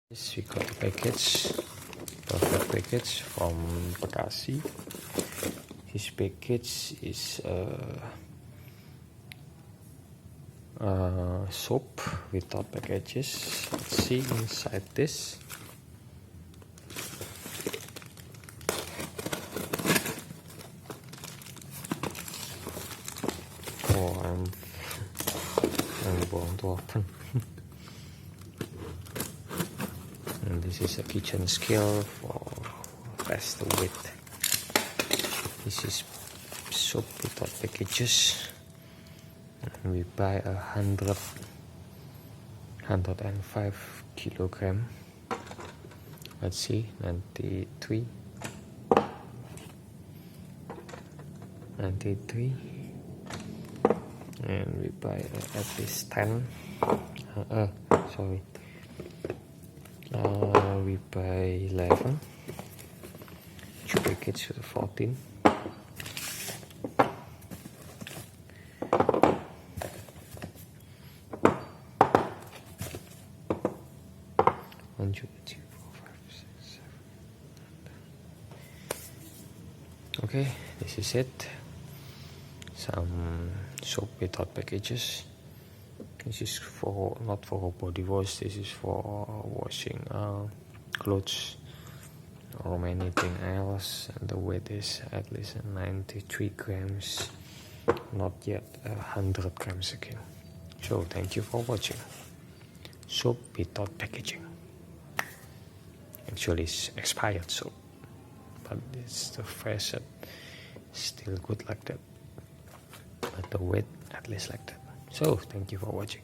This we got the package, perfect package from Bekasi. This package is soap without packages. Let's see inside this. Oh, I'm going to open. And this is a kitchen scale for test the weight. This is soap without packages. And we buy 105 kilogram. Let's see, 93, and we buy at least 10. We buy 11. Each package 14. One, two, three, four, five, six, seven. Okay, this is it. Some soap without packages. This is for not for body wash. This is for washing clothes or anything else. And the weight is at least 93 grams, not yet 100 grams again. So thank you for watching. Soap without packaging. Actually, it's expired soap, but it's the fresh, still good like that. But the weight at least like that. So thank you for watching.